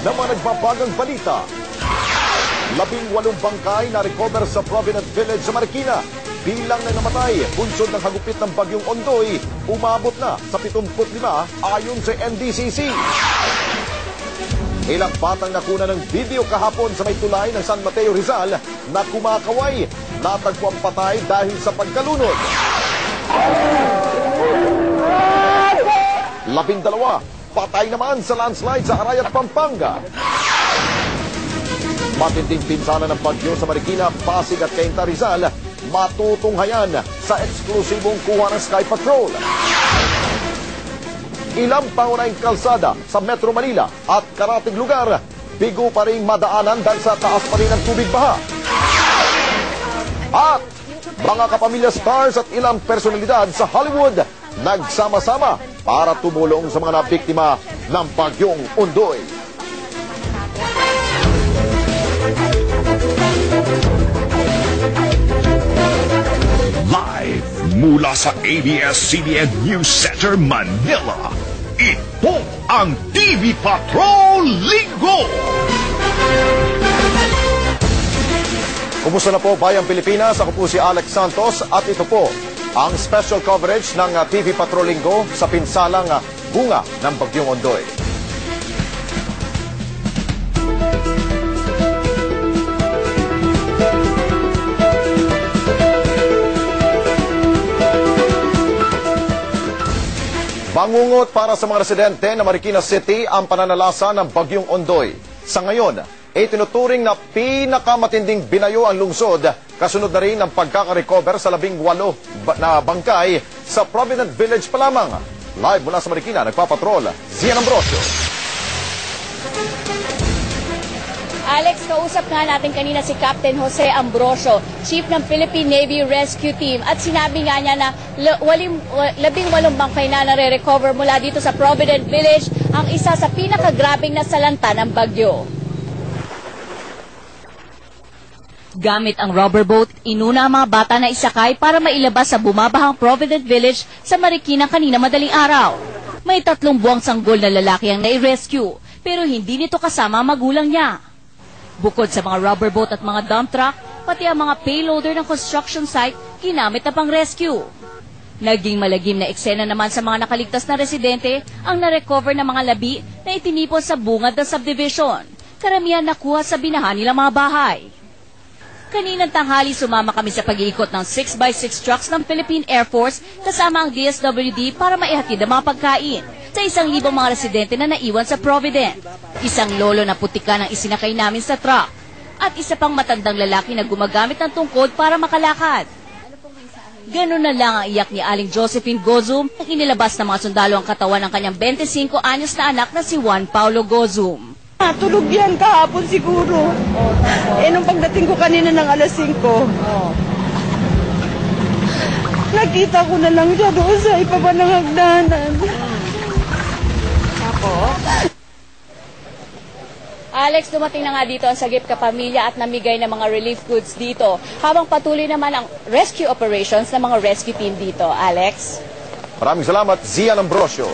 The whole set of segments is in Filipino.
ng mga nagbabagang balita. 18 bangkay na recover sa Provident Village sa Marikina. Bilang na namatay, bunsod ng hagupit ng bagyong Ondoy, umabot na sa 75 ayon sa NDCC. Ilang batang nakuna ng video kahapon sa may tulay ng San Mateo Rizal na kumakaway. Natagpuang patay dahil sa pagkalunod. 12 patay naman sa landslide sa Arayat, Pampanga. Matinding pinsala ng bagyo sa Marikina, Pasig at Cainta, Rizal, matutunghayan sa eksklusibong kuha ng Sky Patrol. Ilang pangunahing kalsada sa Metro Manila at karatig lugar, bigo pa rin madaanan dahil sa taas pa rin ng tubig baha. At mga kapamilya stars at ilang personalidad sa Hollywood nagsama-sama para tumulong sa mga nabiktima ng bagyong Ondoy. Live mula sa ABS-CBN News Center, Manila, ito ang TV Patrol Linggo! Kumusta na po Bayang Pilipinas? Ako po si Alex Santos at ito po ang special coverage ng TV Patrol Linggo sa pinsalang bunga ng bagyong Ondoy. Bangungot para sa mga residente ng Marikina City ang pananalasa ng bagyong Ondoy. Sa ngayon, itinuturing na pinakamatinding binayo ang lungsod, kasunod na rin ang pagkakarecover sa 18 na bangkay sa Provident Village pa lamang. Live mula sa Marikina, nagpapatrol, Zian Ambrosio. Alex, kausap nga natin kanina si Captain Jose Ambrosio, Chief ng Philippine Navy Rescue Team, at sinabi nga niya na 18 bangkay na nare-recover mula dito sa Provident Village, ang isa sa pinakagrabing nasalanta ng bagyo. Gamit ang rubber boat, inuna ang mga bata na isakay para mailabas sa bumabahang Provident Village sa Marikina kanina madaling araw. May 3 buwang sanggol na lalaki ang nai-rescue, pero hindi nito kasama ang magulang niya. Bukod sa mga rubber boat at mga dump truck, pati ang mga payloader ng construction site ginamit na pang-rescue. Naging malagim na eksena naman sa mga nakaligtas na residente ang na-recover ng mga labi na itinipon sa bungad ng subdivision. Karamihan nakuha sa binahan nilang mga bahay. Kaninang tanghali sumama kami sa pag-iikot ng 6x6 trucks ng Philippine Air Force kasama ang DSWD para maihatid ang mga pagkain sa 1,000 mga residente na naiwan sa Provident. Isang lolo na putikan ang isinakay namin sa truck at isa pang matandang lalaki na gumagamit ng tungkod para makalakad. Ganun na lang ang iyak ni Aling Josephine Gozum nang inilabas ng mga sundalo ang katawan ng kanyang 25 anyos na anak na si Juan Paulo Gozum. Tulog yan kahapon siguro. Nung pagdating ko kanina ng alas 5, nakita ko na lang siya doon sa ibaba ng hagdanan. Alex, dumating na nga dito ang Sagip Kapamilya at namigay ng mga relief goods dito. Habang patuloy naman ang rescue operations ng mga rescue team dito. Alex? Maraming salamat, Zian Ambrosio.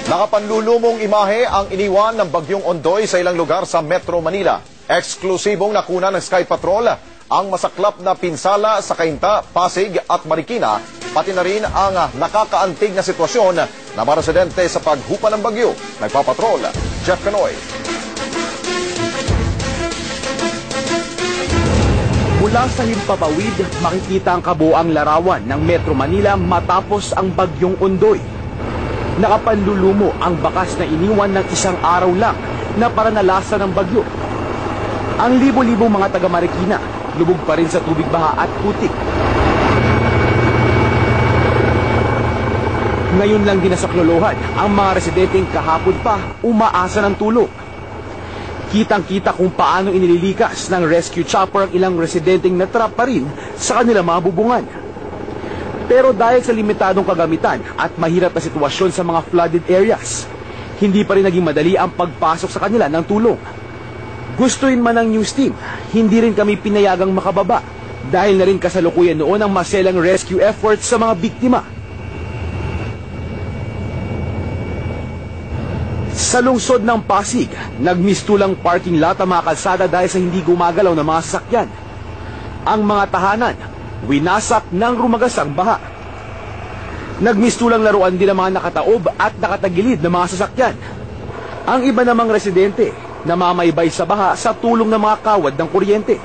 Nakapanlulumong imahe ang iniwan ng bagyong Ondoy sa ilang lugar sa Metro Manila. Eksklusibong nakuna ng Sky Patrol ang masaklap na pinsala sa Cainta, Pasig at Marikina, pati na rin ang nakakaantig na sitwasyon na mga residente sa paghupa ng bagyo. Nagpapatrol, Jeff Canoy. Mula sa himpapawid, makikita ang kabuang larawan ng Metro Manila matapos ang bagyong Ondoy. Nakapanlulumo ang bakas na iniwan ng isang araw lang na paranalasa ng bagyo. Ang libo-libong mga taga Marikina, lubog pa rin sa tubig baha at putik. Ngayon lang dinasaklolohan ang mga residenteng kahapon pa umaasa ng tulong. Kitang-kita kung paano inililikas ng rescue chopper ang ilang residenteng natrap pa rin sa kanilang mga bubungan. Pero dahil sa limitadong kagamitan at mahirap na sitwasyon sa mga flooded areas, hindi pa rin naging madali ang pagpasok sa kanila ng tulong. Gustuin man ng news team, hindi rin kami pinayagang makababa dahil na rin kasalukuyan noon ang maselang rescue efforts sa mga biktima. Sa lungsod ng Pasig, nagmistulang parking lot ang mga kalsada dahil sa hindi gumagalaw na mga sasakyan. Ang mga tahanan, winasak ng rumagasang baha. Nagmistulang laruan din ang mga nakataob at nakatagilid na mga sasakyan. Ang iba namang residente, namamaybay sa baha sa tulong ng mga kawad ng kuryente.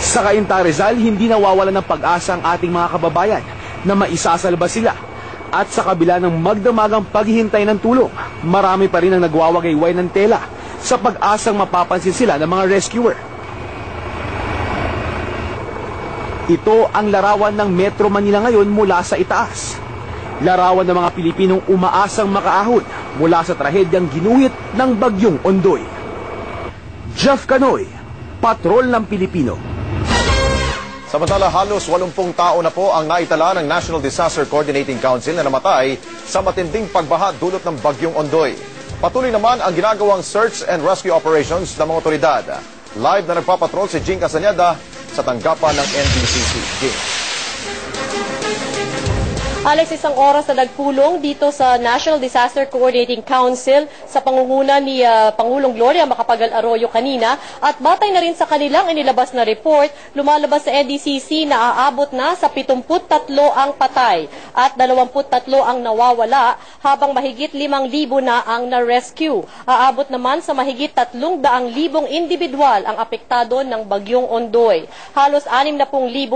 Sa Cainta, Rizal, hindi nawawalan ng pag-asa ang ating mga kababayan na maisasalba sila. At sa kabila ng magdamagang paghihintay ng tulong, marami pa rin ang nagwawagayway ng tela sa pag-asang mapapansin sila ng mga rescuer. Ito ang larawan ng Metro Manila ngayon mula sa itaas. Larawan ng mga Pilipinong umaasang makaahon mula sa trahedyang ginuhit ng Bagyong Ondoy. Jeff Canoy, Patrol ng Pilipino. Samantala, halos 80 tao na po ang naitala ng National Disaster Coordinating Council na namatay sa matinding pagbaha dulot ng Bagyong Ondoy. Patuloy naman ang ginagawang search and rescue operations ng mga otoridad. Live na nagpapatrol si Jing Casañeda sa tanggapan ng NDCC. Jing. Alex, isang oras na nagpulong dito sa National Disaster Coordinating Council sa pangunguna ni Pangulong Gloria Macapagal Arroyo kanina at batay na rin sa kanilang inilabas na report, lumalabas sa NDCC na aabot na sa 73 ang patay at 23 ang nawawala habang mahigit 5,000 na ang na-rescue. Aabot naman sa mahigit 300,000 individual ang apektado ng Bagyong Ondoy. Halos 60,000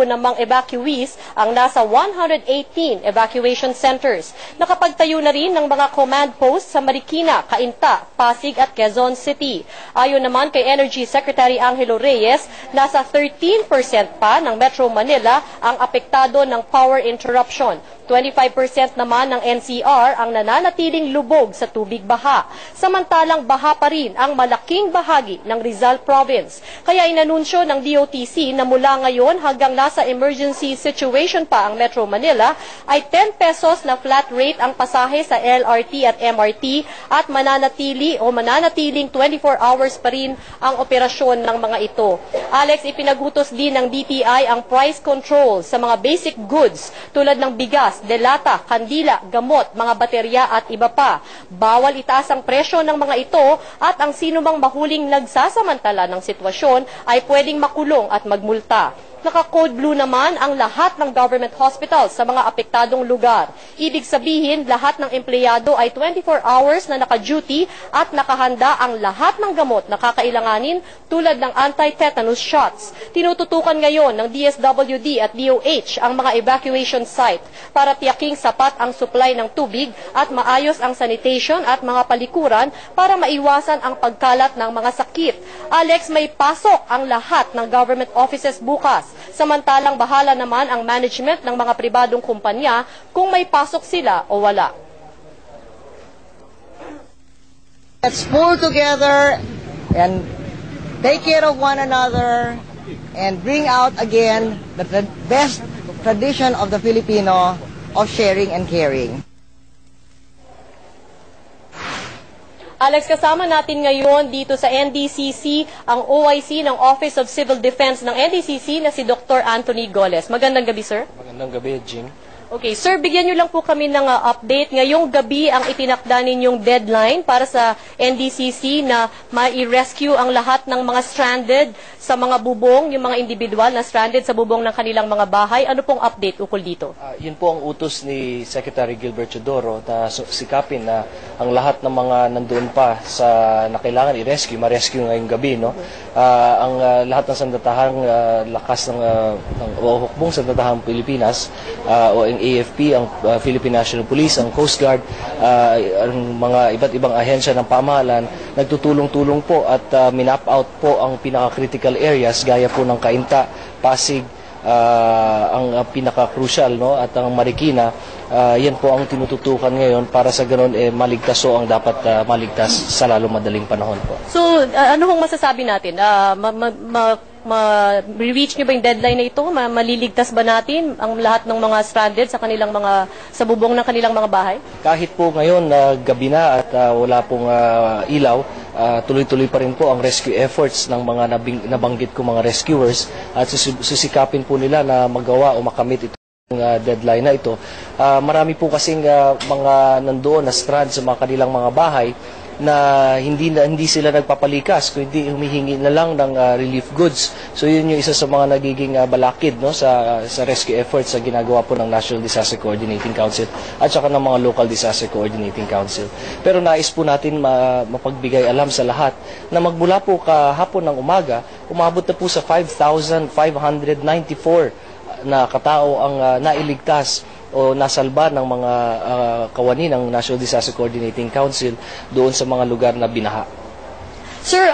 namang evacuees ang nasa 118 evacuation centers. Nakapagtayo na rin ng mga command posts sa Marikina, Cainta, Pasig at Quezon City. Ayon naman kay Energy Secretary Angelo Reyes, nasa 13% pa ng Metro Manila ang apektado ng power interruption. 25% naman ng NCR ang nananatiling lubog sa tubig baha. Samantalang baha pa rin ang malaking bahagi ng Rizal Province. Kaya inanunsyo ng DOTC na mula ngayon hanggang nasa emergency situation pa ang Metro Manila ay 10 pesos na flat rate ang pasahe sa LRT at MRT at mananatiling 24 hours pa rin ang operasyon ng mga ito. Alex, ipinagutos din ng DTI ang price control sa mga basic goods tulad ng bigas, delata, kandila, gamot, mga baterya at iba pa. Bawal itaas ang presyo ng mga ito at ang sinumang mahuling nagsasamantala ng sitwasyon ay pwedeng makulong at magmulta. Naka-code blue naman ang lahat ng government hospitals sa mga apektadong lugar. Ibig sabihin, lahat ng empleyado ay 24 hours na naka-duty at nakahanda ang lahat ng gamot na kakailanganin tulad ng anti-tetanus shots. Tinututukan ngayon ng DSWD at DOH ang mga evacuation site para tiyaking sapat ang supply ng tubig at maayos ang sanitation at mga palikuran para maiwasan ang pagkalat ng mga sakit. Alex, may pasok ang lahat ng government offices bukas. Samantalang bahala naman ang management ng mga pribadong kumpanya kung may pasok sila o wala. Let's pull together and take care of one another and bring out again the best tradition of the Filipino of sharing and caring. Alex, kasama natin ngayon dito sa NDCC ang OIC ng Office of Civil Defense ng NDCC na si Dr. Anthony Goles. Magandang gabi, sir. Magandang gabi, Jing. Okay, sir, bigyan nyo lang po kami ng update. Ngayong gabi ang itinakda ninyong deadline para sa NDCC na ma-rescue ang lahat ng mga stranded sa mga bubong, yung mga individual na stranded sa bubong ng kanilang mga bahay. Ano pong update ukol dito? Yun po ang utos ni Secretary Gilbert Chodoro na sikapin na ang lahat ng mga nandoon pa sa na kailangan i-rescue, ma-rescue ngayong gabi, no? Ang lahat ng sandatahang lakas ng hukbong sandatahang Pilipinas o ang AFP, ang Philippine National Police, ang Coast Guard, ang mga iba't ibang ahensya ng pamahalaan, nagtutulong-tulong po at minap out po ang pinaka-critical areas gaya po ng Cainta, Pasig, ang pinaka-crucial, no, at ang Marikina. Yan po ang tinututukan ngayon para sa ganun maligtas o ang dapat maligtas sa lalong madaling panahon po. So, ano hong masasabi natin? Ma-reach nyo ba yung deadline na ito? Maliligtas ba natin ang lahat ng mga stranded sa kanilang sa bubong ng kanilang mga bahay? Kahit po ngayon gabi na at wala pong ilaw, tuloy-tuloy pa rin po ang rescue efforts ng mga nabanggit ko mga rescuers at susikapin po nila na magawa o makamit ito deadline na ito. Marami po kasing mga nandoon na strand sa mga kanilang mga bahay na hindi sila nagpapalikas, kundi humihingi na lang ng relief goods. So yun yung isa sa mga nagiging balakid, no, sa rescue efforts sa ginagawa po ng National Disaster Coordinating Council at saka ng mga Local Disaster Coordinating Council. Pero nais po natin mapagbigay alam sa lahat na magmula po kahapon ng umaga, umabot na po sa 5,594 na katao ang nailigtas o nasalba ng mga kawani ng National Disaster Coordinating Council doon sa mga lugar na binaha. Sir,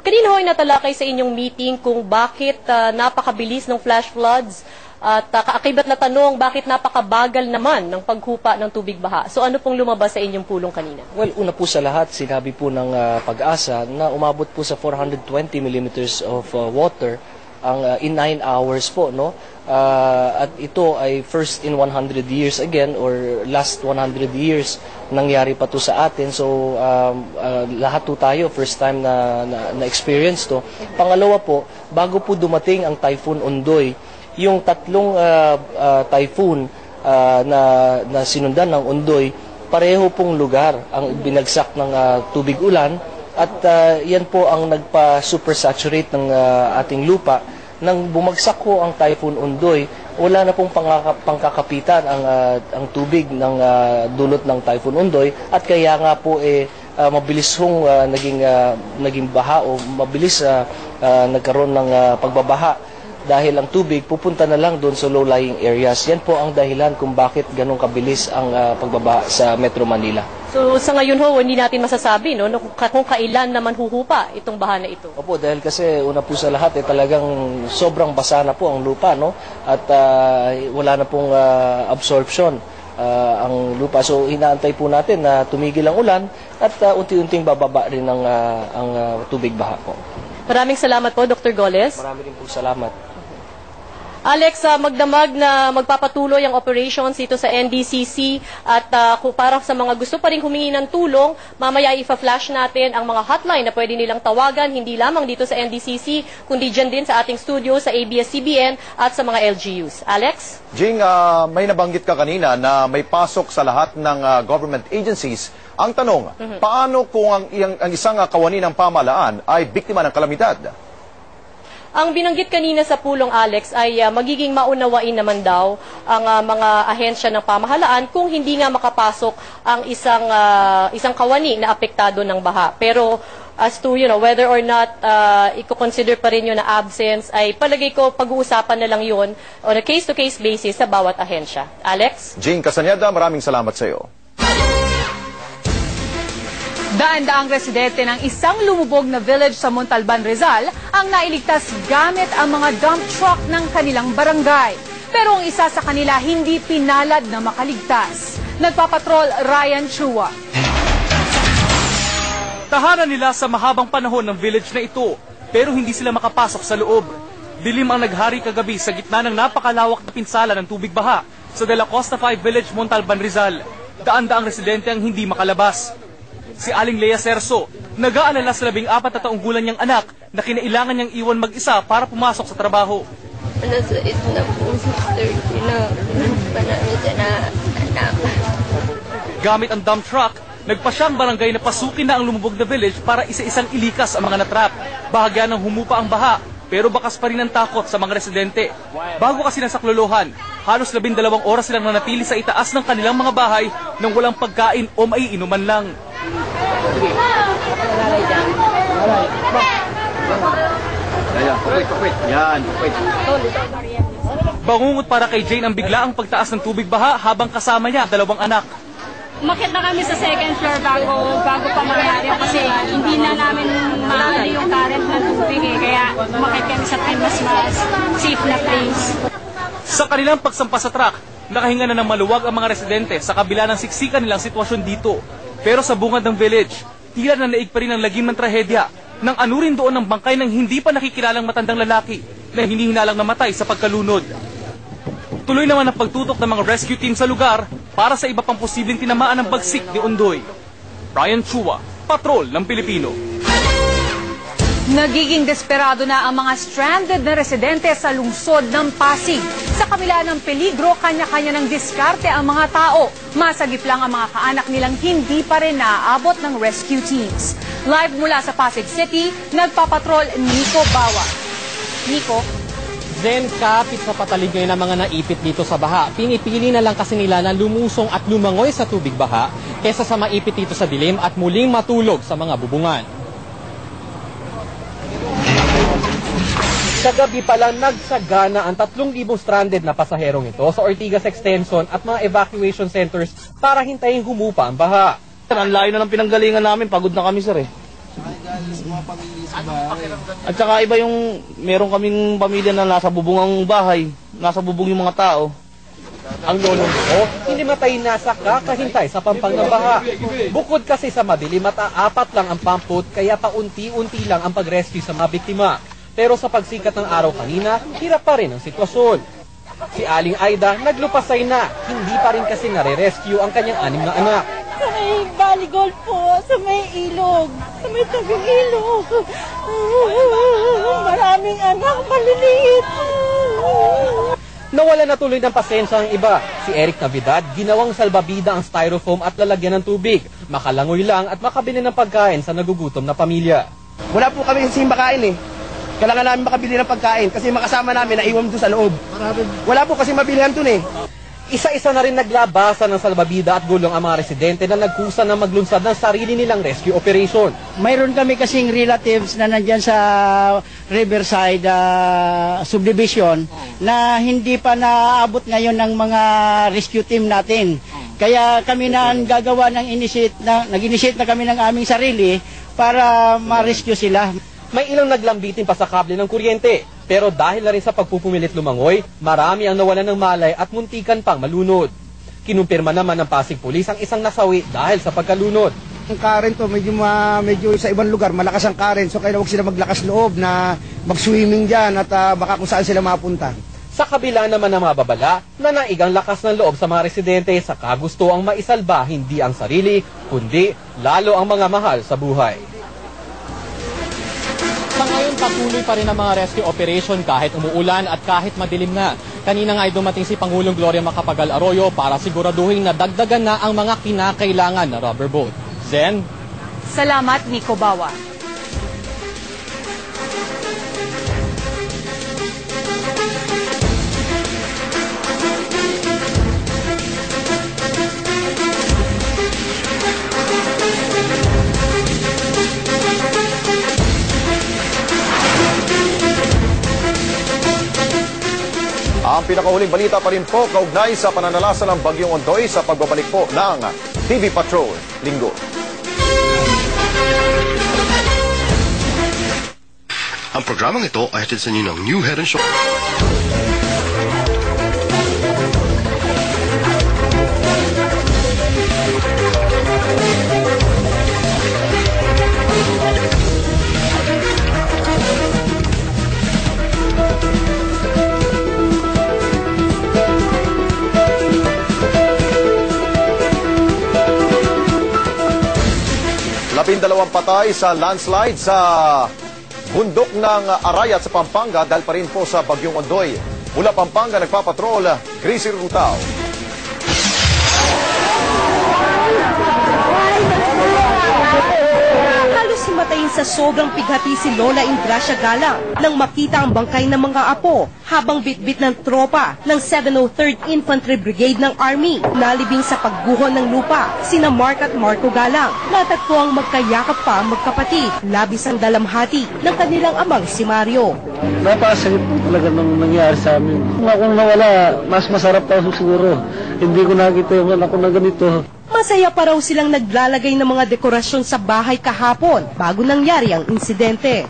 kanina ho'y natalakay sa inyong meeting kung bakit napakabilis ng flash floods at kaakibat na tanong, bakit napakabagal naman ng paghupa ng tubig baha? So ano pong lumabas sa inyong pulong kanina? Well, una po sa lahat, sinabi po ng Pag-asa na umabot po sa 420 millimeters of water ang in 9 hours po, no? At ito ay first in 100 years again, or last 100 years nangyari pa to sa atin. So lahat po tayo first time na experience to. Pangalawa po, bago po dumating ang Typhoon Ondoy, yung tatlong typhoon na sinundan ng Ondoy, pareho pong lugar ang binagsak ng tubig ulan. At yan po ang nagpa-supersaturate ng ating lupa. Nang bumagsak ko ang Typhoon Ondoy, wala na pong pangkakapitan ang tubig ng dulot ng Typhoon Ondoy, at kaya nga po mabilis hong naging baha, o mabilis nagkaroon ng pagbabaha. Dahil ang tubig pupunta na lang doon sa low-lying areas. Yan po ang dahilan kung bakit ganun kabilis ang pagbabaha sa Metro Manila. So sa ngayon ho, hindi natin masasabi, no, kung kailan naman huhupa itong baha na ito. Opo, dahil kasi una po sa lahat talagang sobrang basa na po ang lupa, no? At wala na pong absorption ang lupa. So inaantay po natin na tumigil ang ulan at unti-unting bababa rin ang tubig baha po. Maraming salamat po, Dr. Goles. Maraming rin po salamat. Alex, magdamag na magpapatuloy ang operations dito sa NDCC, at para sa mga gusto pa rin humingi ng tulong, mamaya ifa-flash natin ang mga hotline na pwede nilang tawagan, hindi lamang dito sa NDCC, kundi dyan din sa ating studio, sa ABS-CBN at sa mga LGUs. Alex? Jing, may nabanggit ka kanina na may pasok sa lahat ng government agencies. Ang tanong, paano kung ang isang kawani ng pamahalaan ay biktima ng kalamidad? Ang binanggit kanina sa pulong, Alex, ay magiging maunawain naman daw ang mga ahensya ng pamahalaan kung hindi nga makapasok ang isang kawani na apektado ng baha. Pero as to, whether or not i-consider pa rin yun na absence, ay palagay ko pag-uusapan na lang yun on a case-to-case basis sa bawat ahensya. Alex? Jing Casanyada, maraming salamat sa iyo. Daan-daang residente ng isang lumubog na village sa Montalban, Rizal ang nailigtas gamit ang mga dump truck ng kanilang barangay. Pero ang isa sa kanila hindi pinalad na makaligtas. Nagpapatrol Ryan Chua. Tahanan nila sa mahabang panahon ng village na ito, pero hindi sila makapasok sa loob. Dilim ang naghari kagabi sa gitna ng napakalawak na pinsala ng tubig baha sa De La Costa 5 Village, Montalban, Rizal. Daan-daang residente ang hindi makalabas. Si Aling Lea Serso, nag-aalala sa 14 na taong gulang niyang anak na kinailangan niyang iwan mag-isa para pumasok sa trabaho. Nasa na po, 30 na namin na anak. Gamit ang dump truck, nagpasya ang barangay na pasukin na ang lumubog na village para isa-isang ilikas ang mga natrap. Bahagya ng humupa ang baha, pero bakas pa rin ang takot sa mga residente. Bago kasi nasaklolohan, halos 12 oras silang nanatili sa itaas ng kanilang mga bahay nang walang pagkain o maiinuman lang. Bangungot para kay Jane ang biglaang pagtaas ng tubig baha habang kasama niya ang 2 anak. Umakyat na kami sa second floor bago pa mangyari kasi hindi na namin maano yung current na tubig kaya umakyat kami sa mas safe na place. Sa kanilang pagsampa sa truck, nakahinga na ng maluwag ang mga residente sa kabila ng siksikan nilang sitwasyon dito. Pero sa bungad ng village, tila na naig pa rin ang lagim ng trahedya nang anurin doon ng bangkay ng hindi pa nakikilalang matandang lalaki na hindi hinalang namatay sa pagkalunod. Tuloy naman ang pagtutok ng mga rescue team sa lugar para sa iba pang posibleng tinamaan ng bagsik ni Ondoy. Ryan Chua, Patrol ng Pilipino. Nagiging desperado na ang mga stranded na residente sa lungsod ng Pasig. Sa kabila ng peligro, kanya-kanya ng diskarte ang mga tao. Masagip lang ang mga kaanak nilang hindi pa rin naaabot ng rescue teams. Live mula sa Pasig City, nagpapatrol Nico Bawa. Nico? Zen, kapit sa patalig ngayon ng mga naipit dito sa baha. Pinipili na lang kasi nila na lumusong at lumangoy sa tubig baha kesa sa maipit dito sa dilim at muling matulog sa mga bubungan. Kagabi pa lang nagsagana ang 3,000 stranded na pasaherong ito sa Ortigas Extension at mga evacuation centers para hintayin humupa ang baha. Ang layo na ng pinanggalingan namin, pagod na kami sir eh. At saka iba yung meron kaming pamilya na nasa bubungang bahay, nasa bubong yung mga tao. Ang lolong ko, hindi matay na sa kakahintay sa pampang ng baha. Bukod kasi sa madilim at apat lang ang pampot, kaya paunti-unti lang ang pag-rescue sa mga biktima. Pero sa pagsikat ng araw kanina, hirap pa rin ang sitwasyon. Si Aling Aida naglupasay na, hindi pa rin kasi nare-rescue ang kanyang 6 na anak. Sa may baligol po, sa may ilog, sa may tabing ilog. Maraming anak, maliliit. Nawala na tuloy ng pasensya ang iba. Si Eric Navidad, ginawang salbabida ang styrofoam at lalagyan ng tubig. Makalangoy lang at makabili ng pagkain sa nagugutom na pamilya. Wala po kami kasi makain eh. Kailangan namin makabili ng pagkain kasi makasama namin na iwan doon sa loob. Wala po kasi mabilihan doon eh. Isa-isa na rin naglabasan ng salbabida at gulong ang mga residente na nagkusa na maglunsad ng sarili nilang rescue operation. Mayroon kami kasing relatives na nandyan sa Riverside subdivision na hindi pa naabot ngayon ng mga rescue team natin. Kaya kami na gagawa ng nag-initiate na kami ng aming sarili para ma-rescue sila. May ilang naglambitin pa sa kable ng kuryente. Pero dahil na rin sa pagpupumilit lumangoy, marami ang nawalan ng malay at muntikan pang malunod. Kinumpirma naman ng Pasig Police ang isang nasawi dahil sa pagkalunod. Ang current to, medyo sa ibang lugar, malakas ang current. So kaya huwag sila maglakas loob na mag-swimming dyan at baka kung saan sila mapunta. Sa kabila naman ng mga babala, nanaigang lakas ng loob sa mga residente sa kagusto ang maisalba hindi ang sarili, kundi lalo ang mga mahal sa buhay. Sa ngayon, patuloy pa rin ang mga rescue operation kahit umuulan at kahit madilim na. Kanina nga ay dumating si Pangulong Gloria Macapagal Arroyo para siguraduhin na dagdagan na ang mga kinakailangan na rubber boat. Zen? Salamat, Nico Bawa. Ang pinakahuling balita pa rin po kaugnay sa pananalasa ng Bagyong Ondoy sa pagbabalik po ng TV Patrol Linggo. Ang programang ito ay hatid sa inyo ng New Head and Shoulders. Dalawang patay sa landslide sa bundok ng Arayat sa Pampanga dahil pa rin po sa Bagyong Ondoy. Mula Pampanga, nagpapatrol, Gracie Rutao. Halos himatayin sa sobrang pighati si Lola Ingracia Galang nang makita ang bangkay ng mga apo habang bitbit ng tropa ng 703rd Infantry Brigade ng Army. Nalibing sa pagguhon ng lupa, sina Mark at Marco Galang. Natagpuang magkayakap pa ang magkapatid, labis ang dalamhati ng kanilang amang si Mario. Napakasakit po talaga nung nangyari sa amin. Kung akong nawala, mas masarap pa siguro. Hindi ko nakita yung anak ko na ganito. Masaya pa raw silang naglalagay ng mga dekorasyon sa bahay kahapon bago nangyari ang insidente.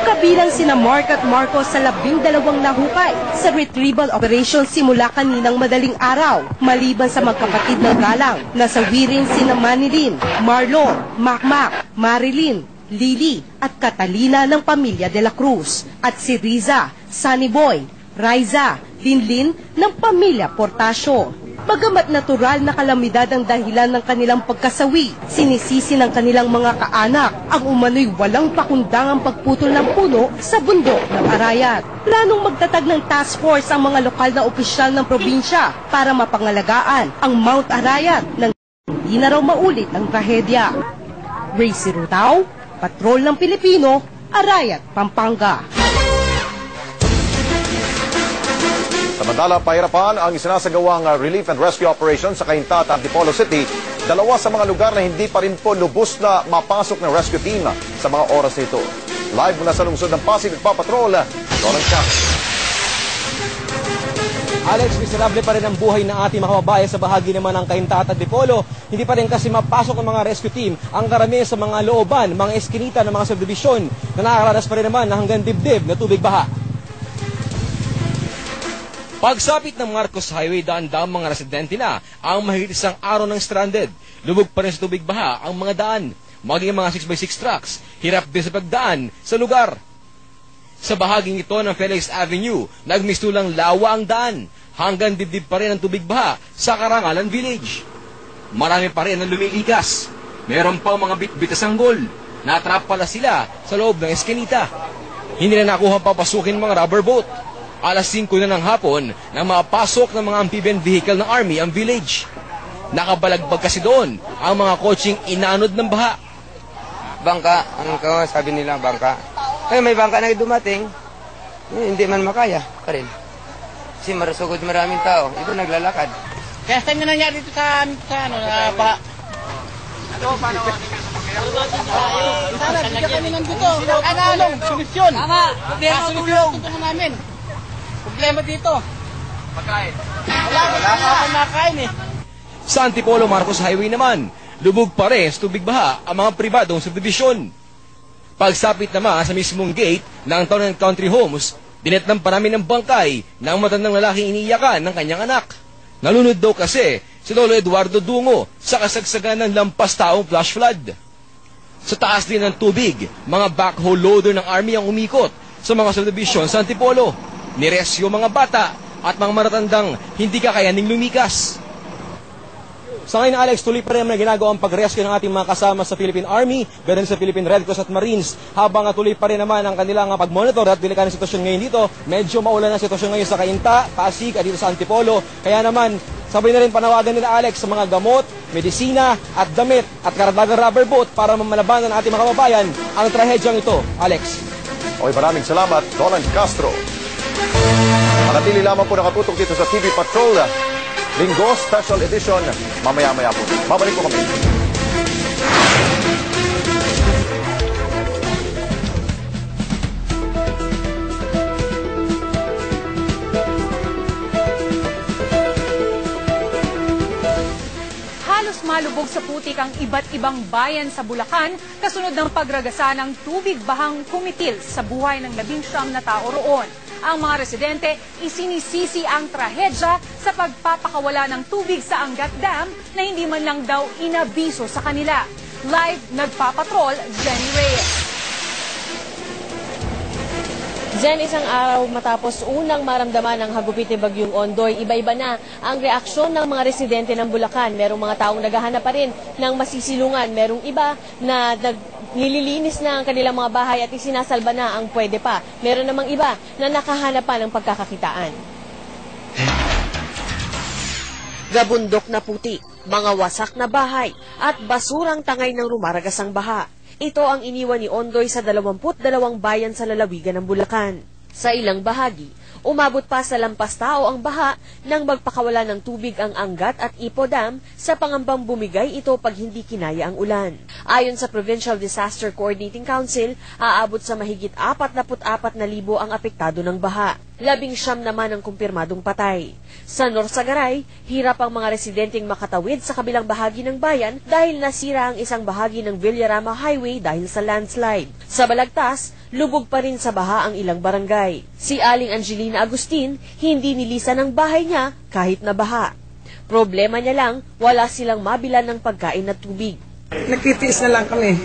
Kabilang sina Mark at Marco sa 12 nahukay sa retrieval operation simula kaninang madaling araw. Maliban sa magkapatid ng Galang, nasawi rin sina Manilyn, Marlon, Macmac, Marilyn, Lily at Catalina ng pamilya de la Cruz at si Riza, Sunny Boy, Raiza, Linlin ng pamilya Portasio. Bagamat natural na kalamidad ang dahilan ng kanilang pagkasawi, sinisisi ng kanilang mga kaanak ang umano'y walang pakundangang pagputol ng puno sa bundok ng Arayat. Planong magtatag ng task force ang mga lokal na opisyal ng probinsya para mapangalagaan ang Mount Arayat nang hindi na raw maulit ang trahedya. Racy Rutao, Patrol ng Pilipino, Arayat, Pampanga. Samantala, pahirapan ang isinasagawang relief and rescue operation sa Cainta at Antipolo City. Dalawa sa mga lugar na hindi pa rin po lubos na mapasok ng rescue team sa mga oras nito. Live mula sa lungsod ng Pasig, nagpapatrol, Roland Castro. Alex, miserable pa rin ang buhay ng ating mga kababayan sa bahagi naman ng Cainta at Antipolo. Hindi pa rin kasi mapasok ng mga rescue team ang karamihan sa mga looban, mga eskinita ng mga subdivision na nakakaranas pa rin naman na hanggang dibdib na tubig baha. Pagsapit ng Marcos Highway, daan-daang mga residente na ang mahigit isang araw ng stranded. Lubog pa rin sa tubig baha ang mga daan. Maging mga 6x6 trucks, hirap din sa pagdaan sa lugar. Sa bahaging ito ng Felix Avenue, nagmistulang lawa ang daan. Hanggang dibdib pa rin ang tubig baha sa Karangalan Village. Marami pa rin ang lumilikas. Meron pang mga bitbit na sanggol. Natrap pala sila sa loob ng eskinita. Hindi na nakuha papasukin mga rubber boat. Alas 5 na ng hapon nang mapasok ng mga amphibian vehicle ng Army ang village. Nakabalagbag kasi doon ang mga kotseng inanod ng baha. Bangka, ang sabi nila bangka. May bangka na dumating, hindi man makaya pa rin. Kasi marasugod maraming tao, ito naglalakad. Kaya saan na nangyari dito sa baha? Sana, bigyan kami ng dito. Anong solusyon? Solusyon tutulungan namin. Problema dito. Pagkain. Wala akong makain eh. Sa Antipolo Marcos Highway naman, lubog pa rin sa tubig baha ang mga pribadong subdivision. Pagsapit naman sa mismong gate ng Town and Country Homes, dinetnan pa namin ng bangkay ng matandang lalaking iniiyakan ng kanyang anak. Nalunod daw kasi si Lolo Eduardo Dungo sa kasagsagan ng lampas taong flash flood. Sa taas din ng tubig, mga backhoe loader ng Army ang umikot sa mga subdivision sa Antipolo. Niresyo mga bata at mga matatandang hindi kakayaning lumikas. Sa ngayon, Alex, tuloy pa rin na ginagawa ang pag-rescue ng ating mga kasama sa Philippine Army, ganoon sa Philippine Red Cross at Marines, habang tuloy pa rin naman ang kanilang pag-monitor at delikadong sitwasyon ngayon dito. Medyo maulan ang sitwasyon ngayon sa Cainta, Pasig at dito sa Antipolo. Kaya naman, sabay na rin panawagan nila, Alex, sa mga gamot, medisina at damit at karagdagang rubber boat para mamalabanan ng ating mga kababayan ang trahedyang ito, Alex. Okay, maraming salamat, Roland Castro. Manatili lamang po nakatutok dito sa TV Patrol. Linggo Special Edition, mamaya-maya po. Babalik po kami. Halos malubog sa putik ang iba't ibang bayan sa Bulacan kasunod ng pagragasa ng tubig bahang kumitil sa buhay ng 19 na tao roon. Ang mga residente isinisisi ang trahedya sa pagpapakawala ng tubig sa Angat Dam na hindi man lang daw inabiso sa kanila. Live nagpapatrol, Jenny Reyes. Jen, isang araw matapos unang maramdaman ng hagupit ni Bagyong Ondoy, iba-iba na ang reaksyon ng mga residente ng Bulacan. Merong mga taong naghahanap pa rin ng masisilungan. Merong iba na nililinis na ang kanilang mga bahay at isinasalba na ang pwede pa. Meron namang iba na nakahanap pa ng pagkakakitaan. Gabundok na puti, mga wasak na bahay at basurang tangay ng rumaragasang baha. Ito ang iniwan ni Ondoy sa 22 bayan sa lalawigan ng Bulacan. Sa ilang bahagi, umabot pa sa lampas tao ang baha nang magpakawala ng tubig ang Angat at Ipo Dam sa pangambang bumigay ito pag hindi kinaya ang ulan. Ayon sa Provincial Disaster Coordinating Council, aabot sa mahigit 44,000 ang apektado ng baha. 19 naman ang kumpirmadong patay. Sa Norsagaray, hirap ang mga residenteng makatawid sa kabilang bahagi ng bayan dahil nasira ang isang bahagi ng Villarama Highway dahil sa landslide. Sa Balagtas, lubog pa rin sa baha ang ilang barangay. Si Aling Angelina Agustin, hindi nilisan ang bahay niya kahit na baha. Problema niya lang, wala silang mabilan ng pagkain at tubig. Nagtitiis na lang kami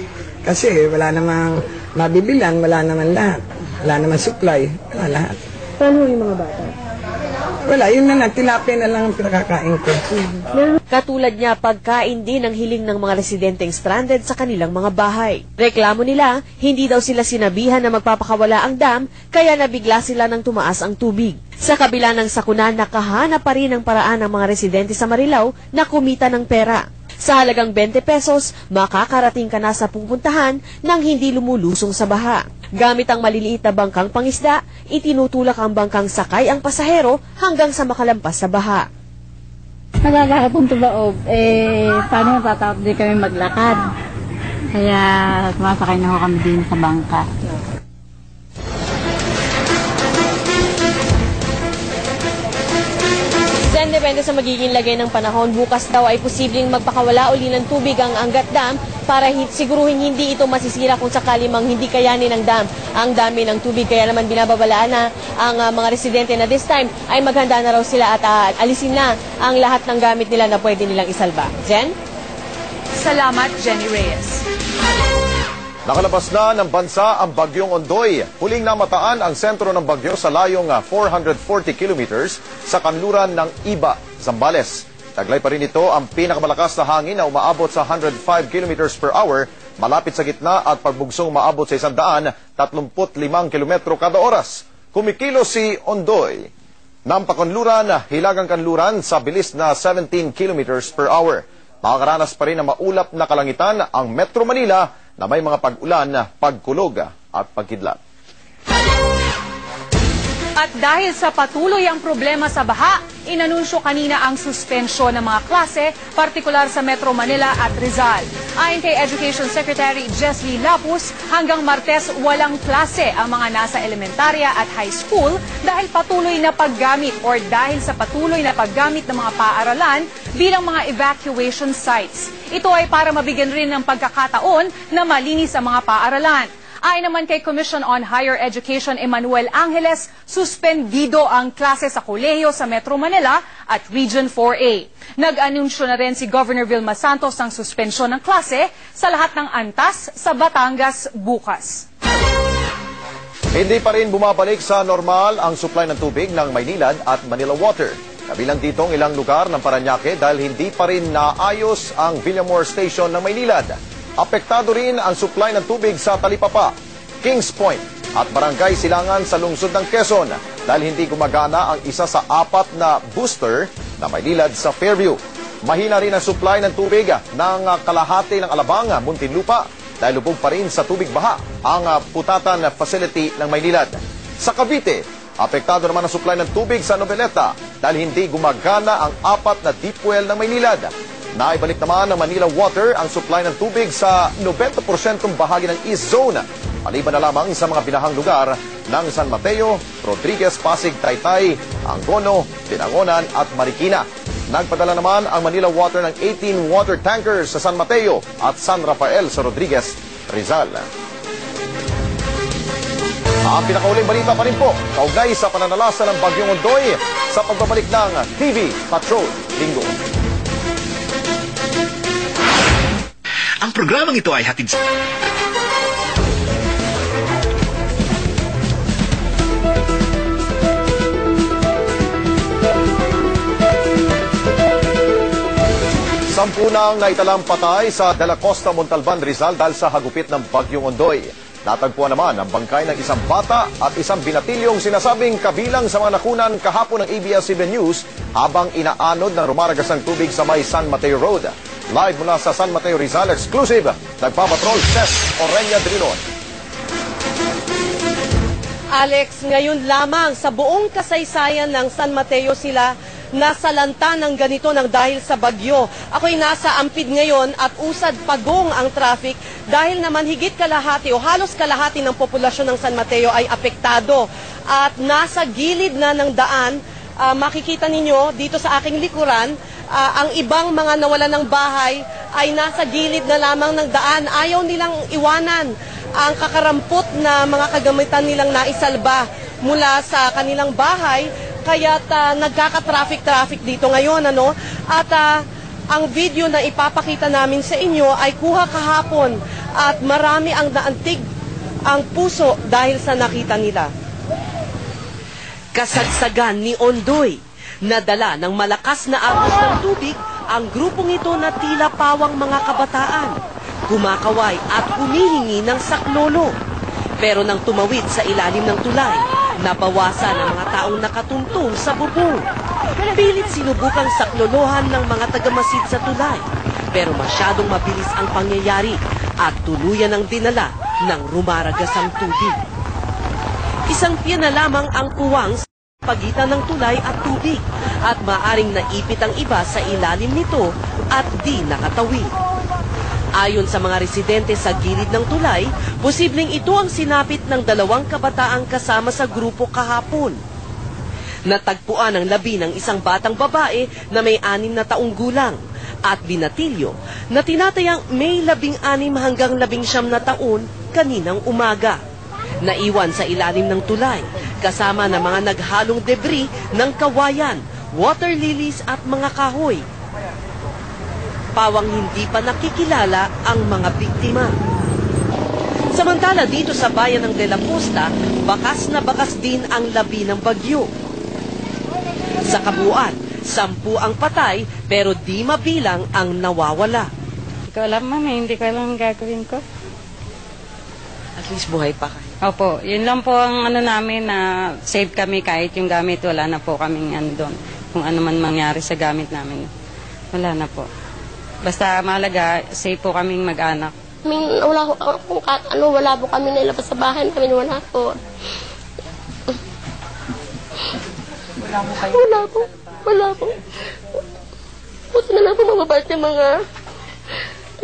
kasi wala namang mabibilan, wala naman lahat. Wala naman supply, wala lahat. Paano yung mga bata? Wala, yun na lang, tilapia na lang ang pinakakain ko. Katulad niya, pagkain din ang hiling ng mga residenteng stranded sa kanilang mga bahay. Reklamo nila, hindi daw sila sinabihan na magpapakawala ang dam, kaya nabigla sila nang tumaas ang tubig. Sa kabila ng sakuna, nakahanap pa rin ang paraan ng mga residente sa Marilao na kumita ng pera. Sa halagang 20 pesos, makakarating ka na sa pupuntahan nang hindi lumulusong sa baha. Gamit ang maliliit na bangkang pangisda, itinutulak ang bangkang sakay ang pasahero hanggang sa makalampas sa baha. Nagkakapunto ba paano matatakot din kami maglakad? Kaya sumasakay na ho kami din sa bangka. Depende sa magiging lagay ng panahon, bukas daw ay posibleng magpakawala uli ng tubig ang Angat Dam para siguruhin hindi ito masisira kung sakali mang hindi kayanin ng dam ang dami ng tubig. Kaya naman binababalaan na ang mga residente na this time ay maghanda na raw sila at alisin na ang lahat ng gamit nila na pwede nilang isalba. Jen? Salamat, Jenny Reyes. Nakalabas na ng bansa ang Bagyong Ondoy. Huling namataan ang sentro ng bagyo sa layong 440 kilometers sa kanluran ng Iba, Zambales. Taglay pa rin ito ang pinakamalakas na hangin na umaabot sa 105 kilometers per hour, malapit sa gitna at pagbugsong umaabot sa 135 kilometro kada oras. Kumikilo si Ondoy ng pakanluran, hilagang kanluran sa bilis na 17 kilometers per hour. Makakaranas pa rin ng maulap na kalangitan ang Metro Manila na may mga pag-ulan, pagkulog at pagkidlat. At dahil sa patuloy ang problema sa baha, inanunsyo kanina ang suspensyon ng mga klase, partikular sa Metro Manila at Rizal. Ayon kay Education Secretary Jesly Lapus, hanggang Martes walang klase ang mga nasa elementarya at high school dahil patuloy na paggamit o dahil sa patuloy na paggamit ng mga paaralan bilang mga evacuation sites. Ito ay para mabigyan rin ng pagkakataon na malinis ang mga paaralan. Ayon naman kay Commission on Higher Education Emmanuel Angeles, suspendido ang klase sa kolehiyo sa Metro Manila at Region 4A. Nag-anunsyo na rin si Governor Vilma Santos ng suspensyon ng klase sa lahat ng antas sa Batangas bukas. Hindi pa rin bumabalik sa normal ang supply ng tubig ng Maynilad at Manila Water. Kabilang dito ang ilang lugar ng Parañaque dahil hindi pa rin naayos ang Villamor Station ng Maynilad. Apektado rin ang supply ng tubig sa Talipapa, Kings Point at Barangay Silangan sa lungsod ng Quezon dahil hindi gumagana ang isa sa 4 na booster na Maynilad sa Fairview. Mahina rin ang supply ng tubig ng kalahati ng Alabang, Muntinlupa dahil lubog pa rin sa tubig baha ang putatan facility ng Maynilad. Sa Cavite, apektado naman ang supply ng tubig sa Noveleta dahil hindi gumagana ang 4 na deep well ng Maynilad. Naibalik naman ng Manila Water ang supply ng tubig sa 90% bahagi ng East Zone, maliban na lamang sa mga binahang lugar ng San Mateo, Rodriguez, Pasig, Taytay, Angono, Binangonan at Marikina. Nagpadala naman ang Manila Water ng 18 water tankers sa San Mateo at San Rafael sa Rodriguez, Rizal. Ang pinakauling balita pa rin po, kaugnay sa pananalasa ng Bagyong Ondoy sa pagbabalik ng TV Patrol Linggo. Ang programang ito ay hatid sa... Sampu nang naitalang patay sa De La Costa, Montalban, Rizal dahil sa hagupit ng Bagyong Ondoy. Natagpuan naman ang bangkay ng isang bata at isang binatilyong sinasabing kabilang sa mga nakunan kahapon ng ABS-CBN News habang inaanod ng rumaragas ng tubig sa may San Mateo Road. Live mula sa San Mateo, Rizal, exclusive, nagpapatrol Ses Orenya Drilon. Alex, ngayon lamang sa buong kasaysayan ng San Mateo sila nasalanta ng ganito ng dahil sa bagyo. Ako'y nasa Ampid ngayon at usad pagong ang traffic dahil naman higit kalahati o halos kalahati ng populasyon ng San Mateo ay apektado at nasa gilid na ng daan. Makikita ninyo dito sa aking likuran, ang ibang mga nawalan ng bahay ay nasa gilid na lamang ng daan. Ayaw nilang iwanan ang kakarampot na mga kagamitan nilang naisalba mula sa kanilang bahay. Kaya't nagkaka-traffic dito ngayon. At ang video na ipapakita namin sa inyo ay kuha kahapon at marami ang naantig ang puso dahil sa nakita nila. Kasagsagan ni Ondoy. Nadala ng malakas na agos ng tubig ang grupong ito na tila pawang mga kabataan. Kumakaway at humihingi ng saklolo. Pero nang tumawid sa ilalim ng tulay, nabawasan ang mga taong nakatuntong sa bubong. Pilit sinubukang saklolohan ng mga tagamasid sa tulay. Pero masyadong mabilis ang pangyayari at tuluyan ang dinala ng rumaragasang tubig. Isang piya na lamang ang puwang sa pagitan ng tulay at tubig at maaring naipit ang iba sa ilalim nito at di nakatawid. Ayon sa mga residente sa gilid ng tulay, posibleng ito ang sinapit ng 2 kabataang kasama sa grupo kahapon. Natagpuan ang labi ng isang batang babae na may 6 na taong gulang at binatilyo na tinatayang may 16 hanggang 19 na taon kaninang umaga. Naiwan sa ilalim ng tulay kasama ng mga naghalong debris ng kawayan, water lilies at mga kahoy. Pawang hindi pa nakikilala ang mga biktima. Samantala dito sa bayan ng De La Costa, bakas na bakas din ang labi ng bagyo. Sa kabuuan, 10 ang patay pero di mabilang ang nawawala. Hindi ko alam, ma'am. Hindi ko alam ang gagawin ko. At least buhay pa kayo. Opo, yun lang po ang namin na save kami kahit yung gamit. Wala na po kaming doon. Kung ano man mangyari sa gamit namin. Wala na po. Basta mahalaga, safe po kaming mag-anak. Wala po kami nilabas sa bahay namin, wala po. Wala po. Buti na lang po mababait yung mga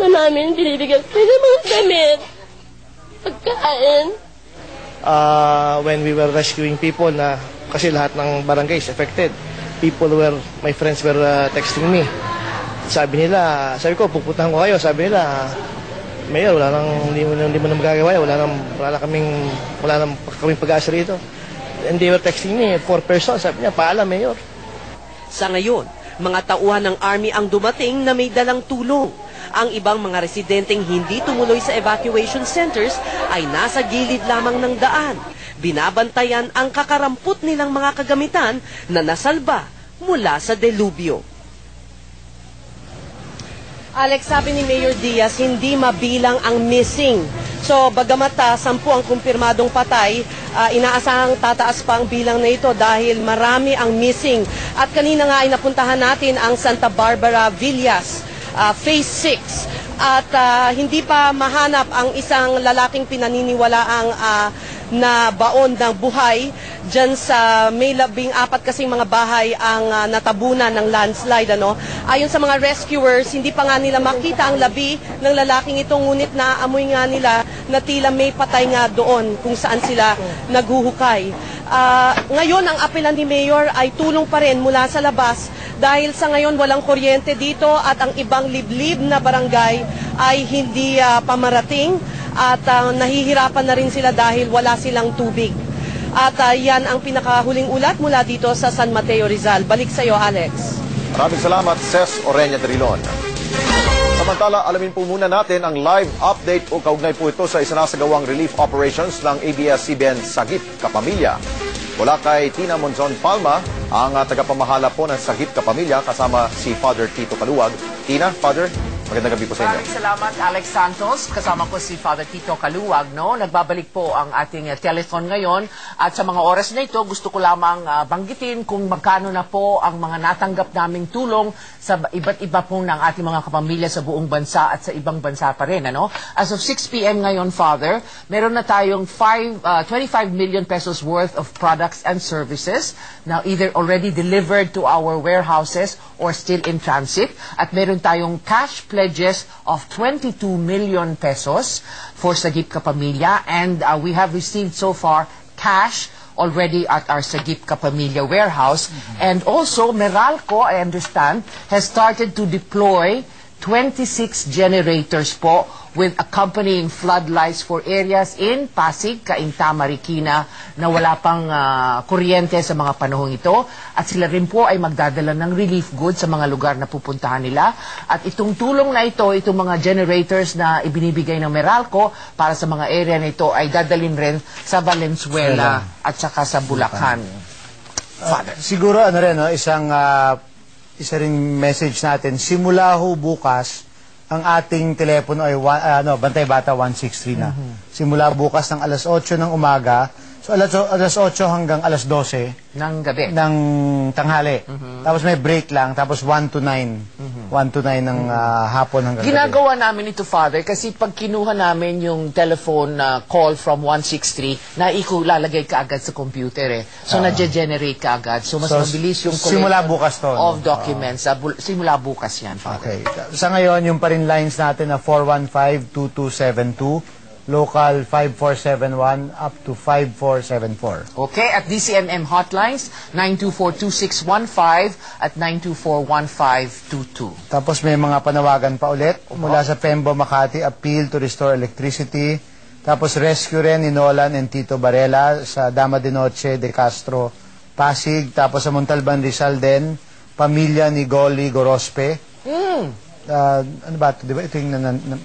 na namin binibigyan ko ng mga damit, pagkain. When we were rescuing people kasi lahat ng barangay is affected, my friends were texting me. Sabi ko, pupuntahan ko kayo. Sabi nila, Mayor, hindi mo na magagawa. Wala na kaming pag-asa rito. And they were texting me, 4 persons. Sabi niya, paalam, Mayor. Sa ngayon, mga tauhan ng Army ang dumating na may dalang tulong. Ang ibang mga residenteng hindi tumuloy sa evacuation centers ay nasa gilid lamang ng daan. Binabantayan ang kakarampot nilang mga kagamitan na nasalba mula sa delubyo. Alex, sabi ni Mayor Diaz, hindi mabilang ang missing. So, bagamat 10 ang kumpirmadong patay, inaasahang tataas pa ang bilang na ito dahil marami ang missing. At kanina nga ay napuntahan natin ang Santa Barbara Villas, Phase 6. At hindi pa mahanap ang isang lalaking pinaniniwalaang na baon ng buhay dyan sa may 14 kasing mga bahay ang natabunan ng landslide. Ayon sa mga rescuers, hindi pa nga nila makita ang labi ng lalaking ito, ngunit naaamoy nga nila na tila may patay nga doon kung saan sila naghuhukay. Ngayon, ang apelan ni Mayor ay tulong pa rin mula sa labas dahil sa ngayon walang kuryente dito at ang ibang liblib na barangay ay hindi pamarating at nahihirapan na rin sila dahil wala silang tubig. At yan ang pinakahuling ulat mula dito sa San Mateo, Rizal. Balik sa iyo, Alex. Maraming salamat, Ces Orenya de Rilon. Samantala, alamin po muna natin ang live update o kaugnay po ito sa isinasagawang relief operations ng ABS-CBN Sagip Kapamilya. Mula kay Tina Monzon Palma, ang tagapamahala po ng Sagip Kapamilya kasama si Father Tito Kaluwag. Tina, Father, magandang gabi po sa inyo. Maraming salamat, Alex Santos. Kasama ko si Father Tito Kaluwag. Nagbabalik po ang ating telephone ngayon. At sa mga oras na ito, gusto ko lamang banggitin kung magkano na po ang mga natanggap naming tulong sa iba't iba po ng ating mga kapamilya sa buong bansa at sa ibang bansa pa rin. As of 6 p.m. ngayon, Father, meron na tayong 25 million pesos worth of products and services now either already delivered to our warehouses or still in transit. At meron tayong cash pledges of 22 million pesos for Sagip Kapamilya, and we have received so far cash already at our Sagip Kapamilya warehouse. And also, Meralco, I understand, has started to deploy 26 generators po with accompanying floodlights for areas in Pasig, Cainta, Marikina na wala pang kuryente sa mga panahong ito. At sila rin po ay magdadala ng relief goods sa mga lugar na pupuntahan nila. At itong tulong na ito, itong mga generators na ibinibigay ng Meralco para sa mga area na ito ay dadalhin rin sa Valenzuela at saka sa Bulacan. Father? Siguro ano rin, no, isa ring message natin, simula ho bukas, ang ating telepono ay Bantay Bata 163 na. Simula bukas ng alas 8 ng umaga, so alas 8 hanggang alas 12 ng gabi. Ng tanghali. Tapos may break lang, tapos 1 to 9. 1 to 9 ng hapon hanggang Ginagawa namin ito, Father, kasi pag kinuha namin yung telephone call from 163, lalagay ka agad sa computer So, na-generate ka agad. So, mas mabilis yung simula bukas to, of documents. Simula bukas yan, Father. Okay. Sa ngayon, yung pa rin lines natin na 415-2272, local 5471 up to 5474. Okay, at DCMM hotlines, 924-2615 at 924-1522. Tapos may mga panawagan pa ulit mula sa Pembo, Makati, appeal to restore electricity. Tapos rescue rin ni Nolan and Tito Barela sa Dama de Noche de Castro, Pasig. Tapos sa Montalban, Rizal din, pamilya ni Goli Gorospe. Ano ba ito? Di ba ito yung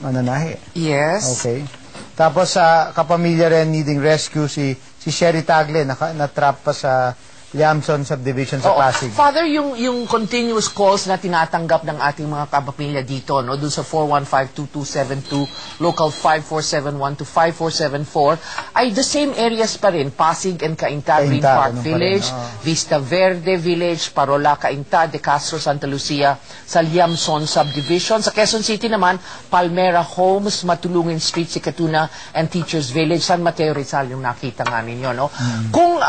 mananahi? Yes. Okay. Tapos sa kapamilya rin needing rescue si Sherry Tagle na-trap pa sa Liamson Subdivision sa Pasig. Father, yung continuous calls na tinatanggap ng ating mga kapamilya dito, no, dun sa 415-2272, local 5471 to 5474, ay the same areas pa rin, Pasig and Cainta, Green Park Village, Vista Verde Village, Parola, Cainta, De Castro, Santa Lucia, sa Liamson Subdivision. Sa Quezon City naman, Palmera Homes, Matulungin Street, Sikatuna, and Teachers Village, San Mateo Rizal, yung nakita nga ninyo, no? Kung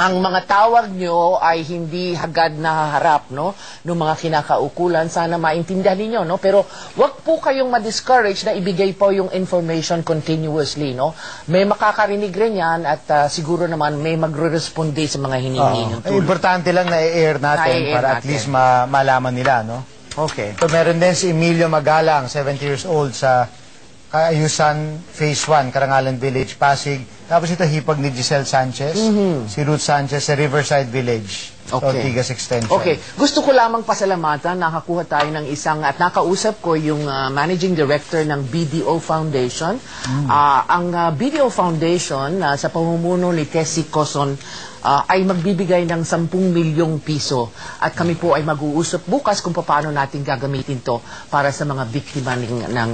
ang mga tawag nyo ay hindi hagad nahaharap, no, ng mga kinakaukulan, sana maintindihan ninyo, no? Pero wag po kayong ma-discourage na ibigay po yung information continuously, no? May makakarinig rin yan at siguro naman may magre-responde sa mga hinihingi ng tulong. Importante lang na i-air natin para at least malaman nila, no? Okay. So meron din si Emilio Magalang, 70 years old, sa Kaayusan Phase 1, Karangalan Village, Pasig. Tapos ito, hipag ni Giselle Sanchez, si Ruth Sanchez sa Riverside Village, Ortigas Extension. Okay. Gusto ko lamang pasalamatan, nakakuha tayo ng at nakausap ko yung Managing Director ng BDO Foundation. Ang BDO Foundation, sa pamumuno ni Tessie Coson, ay magbibigay ng 10 milyong piso. At kami po ay mag-uusap bukas kung paano natin gagamitin to para sa mga biktima ng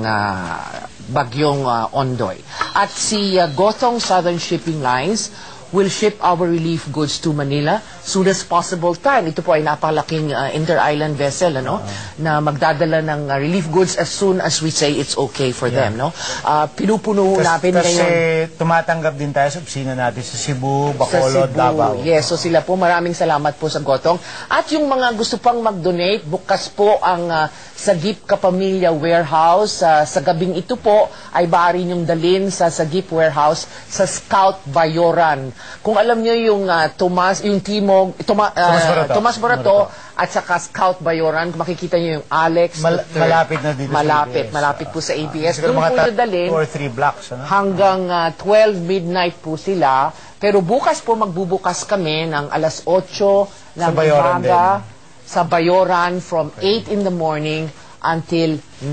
bagyong Ondoy. At si Gothong Southern Shipping Lines will ship our relief goods to Manila soon as possible time. Ito po ay napakalaking inter-island vessel, ano, na magdadala ng relief goods as soon as we say it's okay for them, no? Pinupuno natin ngayon. Kasi tumatanggap din tayo sa opisina natin sa Cebu, Bacolod, Davao. Yes, so sila po, maraming salamat po sa Gotong. At yung mga gusto pang mag-donate, bukas po ang Sagip Kapamilya Warehouse. Sa gabing ito po ay maaari niyong dalhin sa Sagip Warehouse sa Scout Bayoran. Kung alam niyo yung Tomas Morato at saka Scout Bayoran, kung makikita niyo yung Alex malapit na dito malapit po sa ABS. Doon po dadalhin 2 or 3 blocks, ano? Hanggang 12 midnight po sila. Pero bukas po magbubukas kami ng alas 8 ng umaga sa Bayoran from 8 in the morning until 9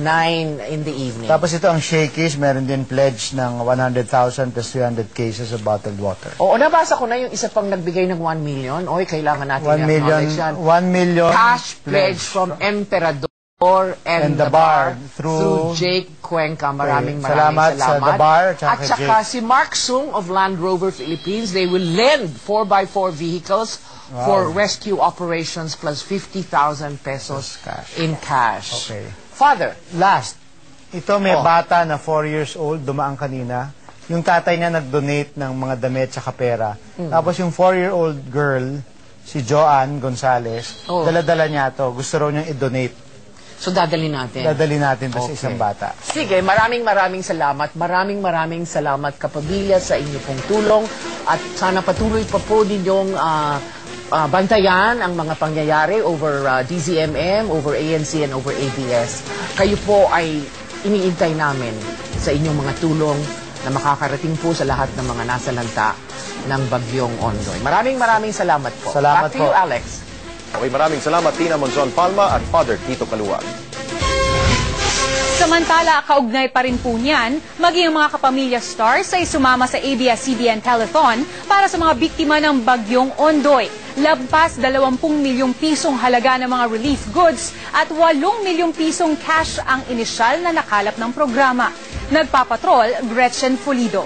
in the evening. Tapos ito ang Shakey's, meron din pledge ng 100,000 plus 300 cases of bottled water. Oo, nabasa ko na yung isa pang nagbigay ng 1 million. Oy, kailangan natin 1 million cash pledge from Emperador and the Bar through Jake Cuenca. Maraming salamat. Sa The Bar at saka si Mark Sung of Land Rover Philippines. They will lend 4x4 vehicles for rescue operations plus 50,000 pesos in cash. Okay. Father, last. Ito may bata na 4 years old, dumaan kanina. Yung tatay niya nag-donate ng mga damit sa pera. Tapos yung 4-year-old girl, si Joanne Gonzalez, dala-dala niya to. Gusto raw niyang i-donate. So dadali natin. Dadali natin sa isang bata. Sige, maraming salamat. Maraming salamat kapamilya sa inyo pong tulong. At sana patuloy pa po ninyong bantayan ang mga pangyayari over DZMM, over ANC, and over ABS. Kayo po ay iniintay namin sa inyong mga tulong na makakarating po sa lahat ng mga nasa lanta ng bagyong Ondoy. Maraming salamat po. Salamat Back to you, Alex. Okay, maraming salamat Tina Monzon Palma at Father Tito Kaluwag. Samantala, kaugnay pa rin po niyan, maging ang mga kapamilya stars ay sumama sa ABS-CBN Telethon para sa mga biktima ng bagyong Ondoy. Lampas 20 milyong pisong halaga ng mga relief goods at 8 milyong pisong cash ang inisyal na nakalap ng programa. Nagpapatrol, Gretchen Fulido.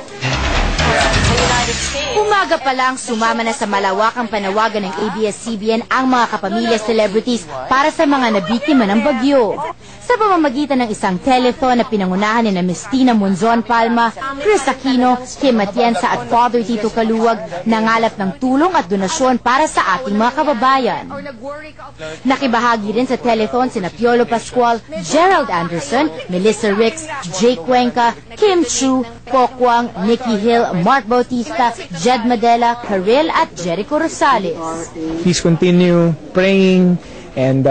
Umaga pa lang, sumama na sa malawakang panawagan ng ABS-CBN ang mga kapamilya celebrities para sa mga nabiktima ng bagyo. Sa pamamagitan ng isang telethon na pinangunahan ni Ms. Tina Monzon Palma, Chris Aquino, Kim Atienza at Father Tito Kaluwag, nangalap ng tulong at donasyon para sa ating mga kababayan. Nakibahagi rin sa telethon sina Piolo Pascual, Gerald Anderson, Melissa Ricks, Jake Cuenca, Kim Chu, Pokwang, Nikki Hill, Mark Bautista, Jed Madela, Karel at Jericho Rosales. Please continue praying and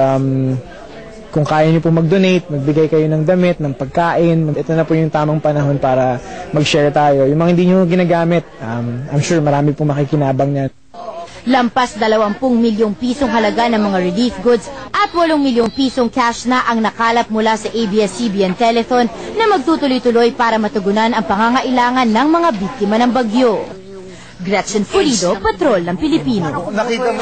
kung kaya niyo po mag-donate, magbigay kayo ng damit, ng pagkain. Ito na po yung tamang panahon para mag-share tayo. Yung mga hindi niyo ginagamit, I'm sure marami pong makikinabang niyan. Lampas 20 milyong pisong halaga ng mga relief goods at 8 milyong pisong cash na ang nakalap mula sa ABS-CBN Telethon na magtutuloy-tuloy para matugunan ang pangangailangan ng mga biktima ng bagyo. Gretchen Fulido, Patrol ng Pilipino. Nakita mo.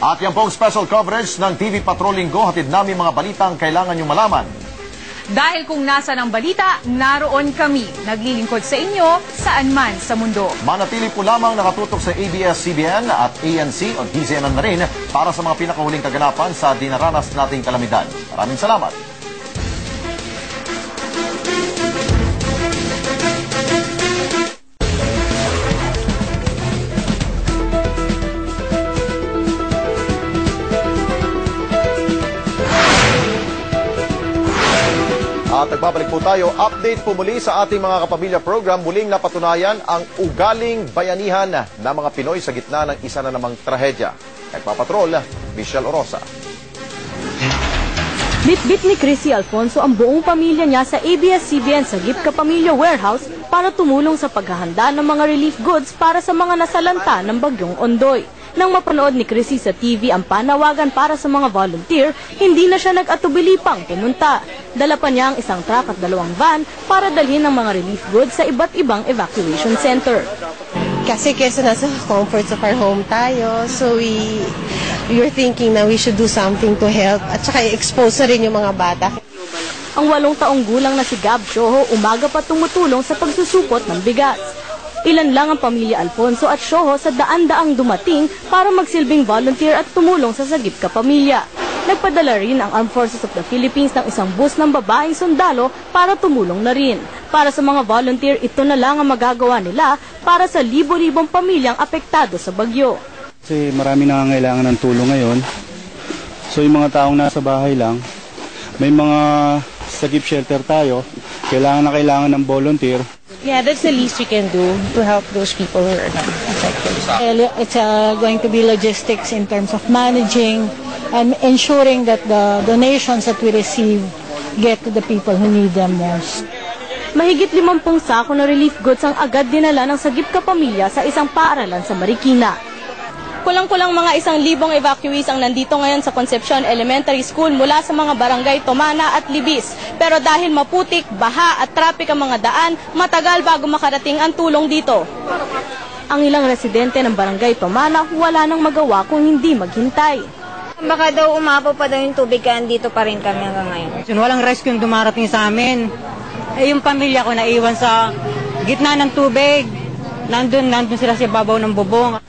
At yan pong special coverage ng TV Patrol Linggo. Hatid namin mga balitang kailangan nyo malaman. Dahil kung nasa ng balita, naroon kami. Naglilingkod sa inyo, saan man sa mundo. Manatili po lamang nakatutok sa ABS-CBN at ANC o DZNN na rin para sa mga pinakahuling kaganapan sa dinaranas nating kalamidad. Maraming salamat. At nagbabalik po tayo, update po muli sa ating mga kapamilya program. Muling napatunayan ang ugaling bayanihan ng mga Pinoy sa gitna ng isa na namang trahedya. Nagpapatrol, Michelle Orosa. Bitbit ni Chrissy Alfonso ang buong pamilya niya sa ABS-CBN Sagip Kapamilya Warehouse para tumulong sa paghahanda ng mga relief goods para sa mga nasalanta ng bagyong Ondoy. Nang mapanood ni Chrissy sa TV ang panawagan para sa mga volunteer, hindi na siya nag-atubili pang pumunta. Dala pa niya ang isang truck at 2 van para dalhin ang mga relief goods sa iba't ibang evacuation center. Kasi kesa nasa comforts of our home tayo, so we're thinking na we should do something to help at saka i-expose na rin yung mga bata. Ang 8 taong gulang na si Gab Choho umaga pa tumutulong sa pagsusupot ng bigas. Ilan lang ang pamilya Alfonso at Choho sa daan-daang dumating para magsilbing volunteer at tumulong sa Sagip Kapamilya. Nagpadala rin ang Armed Forces of the Philippines ng isang bus ng babaeng sundalo para tumulong na rin. Para sa mga volunteer, ito na lang ang magagawa nila para sa libo-libong pamilyang apektado sa bagyo. Kasi marami nangangailangan ng tulong ngayon. So yung mga taong nasa bahay lang, may mga Sagip shelter tayo, kailangan ng volunteer. Yeah, that's the least we can do to help those people who are affected. It's going to be logistics in terms of managing and ensuring that the donations that we receive get to the people who need them most. Mahigit 50 sako na relief goods ang agad dinala ng Sagip Kapamilya sa isang paaralan sa Marikina. Kulang-kulang mga 1,000 evacuees ang nandito ngayon sa Concepcion Elementary School mula sa mga barangay Tomana at Libis. Pero dahil maputik, baha at traffic ang mga daan, matagal bago makarating ang tulong dito. Ang ilang residente ng barangay Tomana wala nang magawa kung hindi maghintay. Baka daw umapaw pa daw yung tubig kaya dito pa rin kami hanggang ngayon. Walang rescue yung dumarating sa amin. Yung pamilya ko naiwan sa gitna ng tubig. Nandun sila sa babaw ng bubong.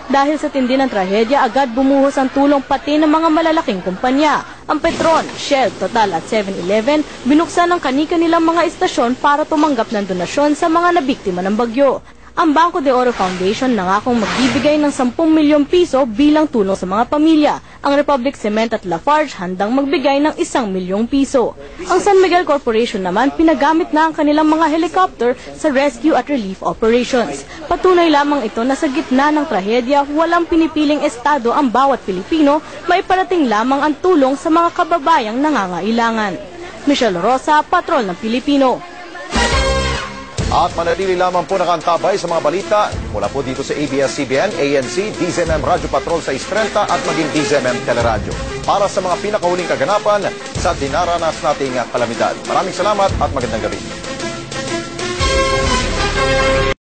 Dahil sa tindi ng trahedya, agad bumuhos ang tulong pati ng mga malalaking kumpanya. Ang Petron, Shell, Total at 7-Eleven binuksan ang kani-kanilang mga istasyon para tumanggap ng donasyon sa mga nabiktima ng bagyo. Ang Banco de Oro Foundation nangakong magbibigay ng 10 milyong piso bilang tulong sa mga pamilya. Ang Republic Cement at Lafarge handang magbigay ng 1 milyong piso. Ang San Miguel Corporation naman pinagamit na ang kanilang mga helicopter sa rescue at relief operations. Patunay lamang ito na sa gitna ng trahedya, walang pinipiling estado ang bawat Pilipino, maiparating lamang ang tulong sa mga kababayang nangangailangan. Michelle Rosa, Patrol ng Pilipino. At manatili lamang po nakantabay sa mga balita mula po dito sa ABS-CBN, ANC, DZMM Radio Patrol 630 at maging DZMM Teleradyo para sa mga pinakahuling kaganapan sa dinaranas nating kalamidad. Maraming salamat at magandang gabi.